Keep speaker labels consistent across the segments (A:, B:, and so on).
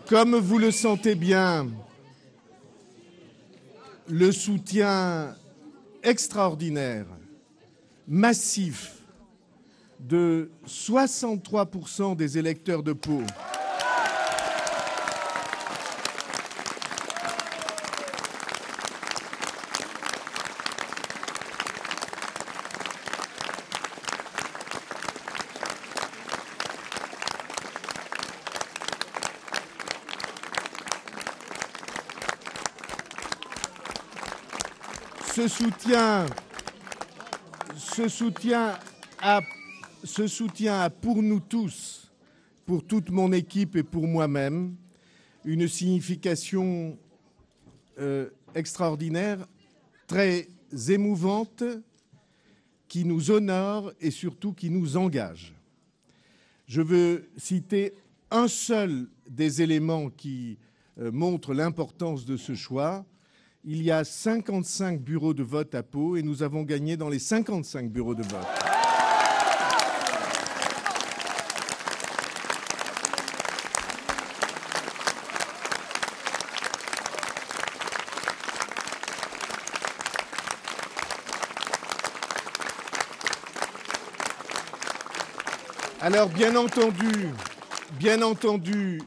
A: Comme vous le sentez bien, le soutien extraordinaire, massif, de 63% des électeurs de Pau ce soutien a pour nous tous, pour toute mon équipe et pour moi-même, une signification extraordinaire, très émouvante, qui nous honore et surtout qui nous engage. Je veux citer un seul des éléments qui montre l'importance de ce choix. Il y a 55 bureaux de vote à Pau et nous avons gagné dans les 55 bureaux de vote. Alors, bien entendu,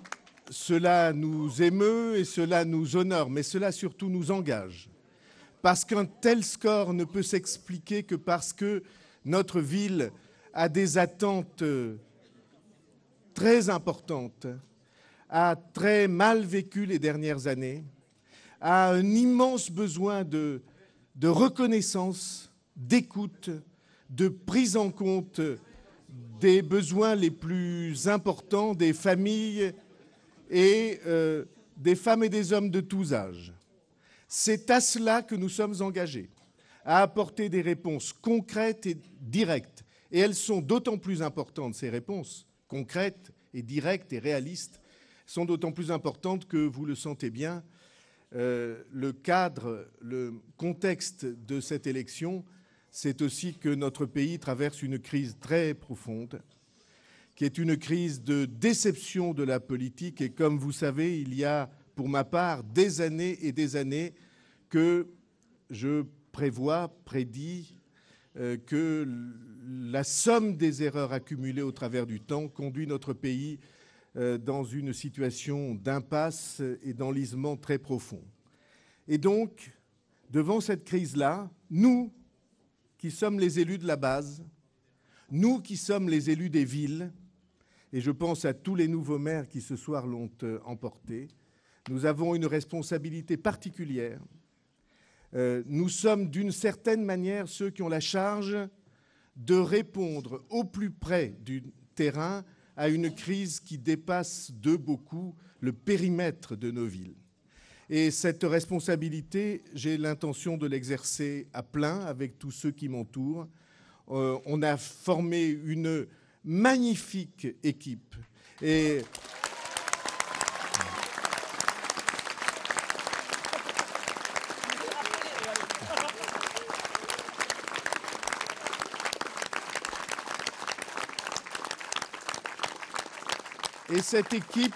A: cela nous émeut et cela nous honore, mais cela surtout nous engage. Parce qu'un tel score ne peut s'expliquer que parce que notre ville a des attentes très importantes, a très mal vécu les dernières années, a un immense besoin de reconnaissance, d'écoute, de prise en compte des besoins les plus importants des familles et des femmes et des hommes de tous âges. C'est à cela que nous sommes engagés, à apporter des réponses concrètes et directes. Et elles sont d'autant plus importantes, ces réponses concrètes et directes et réalistes, sont d'autant plus importantes que, vous le sentez bien, le cadre, le contexte de cette élection, c'est aussi que notre pays traverse une crise très profonde, qui est une crise de déception de la politique. Et comme vous savez, il y a, pour ma part, des années et des années que je prédis que la somme des erreurs accumulées au travers du temps conduit notre pays dans une situation d'impasse et d'enlisement très profond. Et donc, devant cette crise-là, nous, qui sommes les élus de la base, nous qui sommes les élus des villes, et je pense à tous les nouveaux maires qui ce soir l'ont emporté, nous avons une responsabilité particulière. Nous sommes d'une certaine manière ceux qui ont la charge de répondre au plus près du terrain à une crise qui dépasse de beaucoup le périmètre de nos villes. Et cette responsabilité, j'ai l'intention de l'exercer à plein avec tous ceux qui m'entourent. On a formé une magnifique équipe. Et cette équipe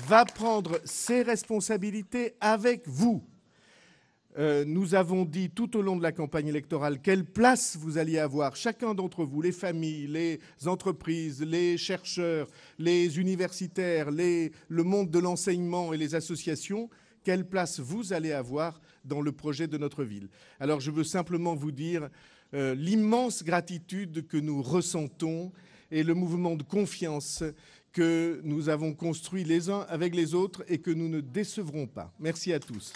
A: va prendre ses responsabilités avec vous. Nous avons dit tout au long de la campagne électorale quelle place vous alliez avoir, chacun d'entre vous, les familles, les entreprises, les chercheurs, les universitaires, le monde de l'enseignement et les associations, quelle place vous allez avoir dans le projet de notre ville. Alors je veux simplement vous dire l'immense gratitude que nous ressentons et le mouvement de confiance que nous avons construit les uns avec les autres et que nous ne décevrons pas. Merci à tous.